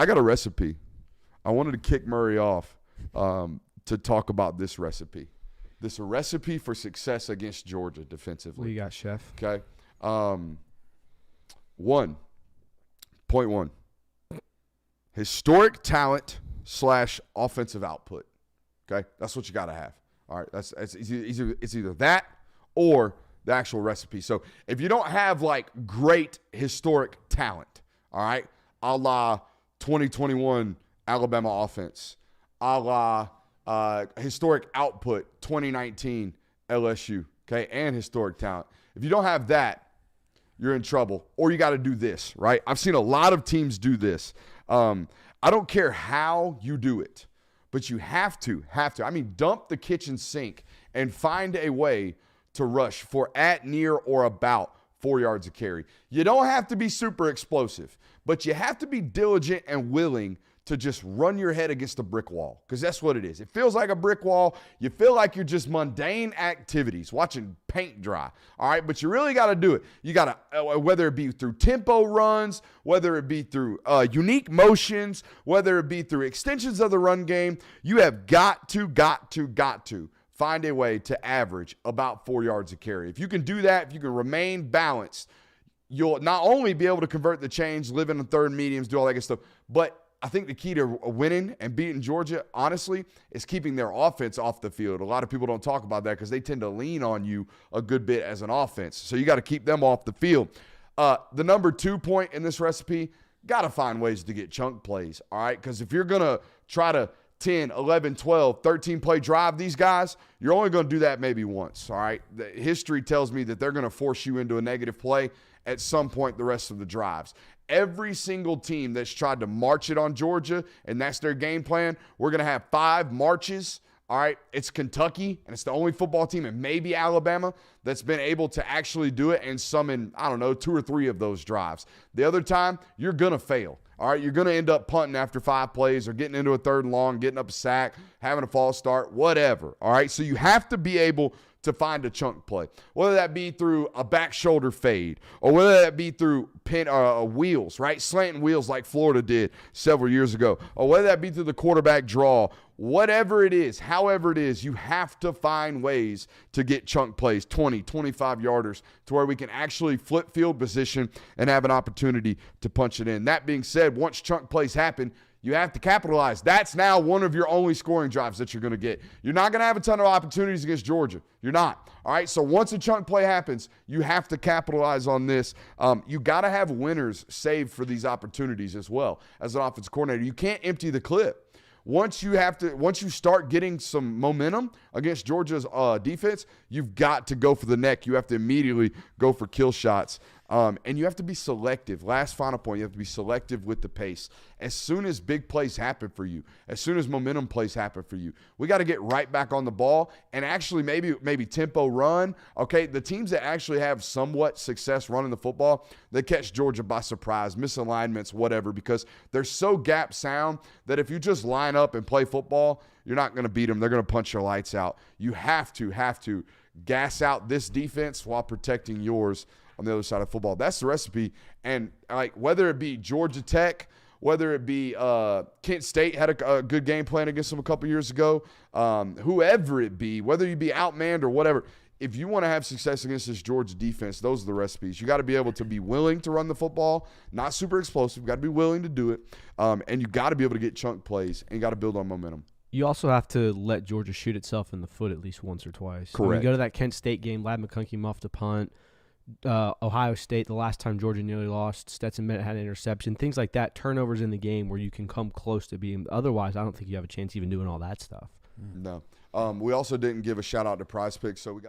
I got a recipe. I wanted to kick Murray off to talk about this recipe. This is a recipe for success against Georgia defensively. What do you got, Chef? Okay. 1.1. Historic talent / offensive output. Okay? That's what you got to have. All right? It's either that or the actual recipe. So if you don't have, like, great historic talent, all right, a la 2021 Alabama offense, a la historic output 2019 LSU, okay, and historic talent. If you don't have that, you're in trouble. Or you got to do this, right? I've seen a lot of teams do this. I don't care how you do it, but you have to. I mean, dump the kitchen sink and find a way to rush for at, near, or about 4 yards of carry. You don't have to be super explosive, but you have to be diligent and willing to just run your head against a brick wall, because that's what it is. It feels like a brick wall. You feel like you're just mundane activities, watching paint dry, all right? But you really got to do it. You got to, whether it be through tempo runs, whether it be through unique motions, whether it be through extensions of the run game, you have got to find a way to average about 4 yards of carry. If you can do that, if you can remain balanced, you'll not only be able to convert the chains, live in the third mediums, do all that good stuff, but I think the key to winning and beating Georgia, honestly, is keeping their offense off the field. A lot of people don't talk about that because they tend to lean on you a good bit as an offense. So you got to keep them off the field. The number 2 point in this recipe, got to find ways to get chunk plays, all right? Because if you're going to try to 10, 11, 12, 13-play drive these guys, you're only going to do that maybe once, all right? The history tells me that they're going to force you into a negative play at some point the rest of the drives. Every single team that's tried to march it on Georgia, and that's their game plan, we're going to have 5 marches. All right, it's Kentucky, and it's the only football team, and maybe Alabama, that's been able to actually do it and summon, 2 or 3 of those drives. The other time, you're going to fail. All right, you're going to end up punting after 5 plays or getting into a 3rd and long, getting up a sack, having a false start, whatever. All right, so you have to be able to find a chunk play, whether that be through a back shoulder fade or whether that be through wheels, right? Slanting wheels like Florida did several years ago, or whether that be through the quarterback draw. Whatever it is, however it is, you have to find ways to get chunk plays, 20, 25-yarders, to where we can actually flip field position and have an opportunity to punch it in. That being said, once chunk plays happen, you have to capitalize. That's now one of your only scoring drives that you're going to get. You're not going to have a ton of opportunities against Georgia. You're not. All right, so once a chunk play happens, you have to capitalize on this. You got to have winners saved for these opportunities as well as an offensive coordinator. You can't empty the clip. Once you start getting some momentum against Georgia's defense, you've got to go for the neck. You have to immediately go for kill shots. And you have to be selective. Last final point, you have to be selective with the pace. As soon as big plays happen for you, as soon as momentum plays happen for you, we got to get right back on the ball and actually maybe tempo run. Okay, the teams that actually have somewhat success running the football, they catch Georgia by surprise, misalignments, whatever, because they're so gap sound that if you just line up and play football, you're not going to beat them. They're going to punch your lights out. You have to gas out this defense while protecting yours on the other side of football. That's the recipe. And like whether it be Georgia Tech, whether it be Kent State had a good game plan against them a couple years ago, whoever it be, whether you be outmanned or whatever, if you want to have success against this Georgia defense, those are the recipes. You got to be able to be willing to run the football, not super explosive. You got to be willing to do it, and you got to be able to get chunk plays, and you got to build on momentum. You also have to let Georgia shoot itself in the foot at least once or twice. Correct. When you go to that Kent State game, Lad McConkey muffed a punt. Ohio State, the last time Georgia nearly lost, Stetson Bennett had an interception, things like that, turnovers in the game where you can come close to being. Otherwise, I don't think you have a chance even doing all that stuff. No. We also didn't give a shout out to Prize Picks, so we got.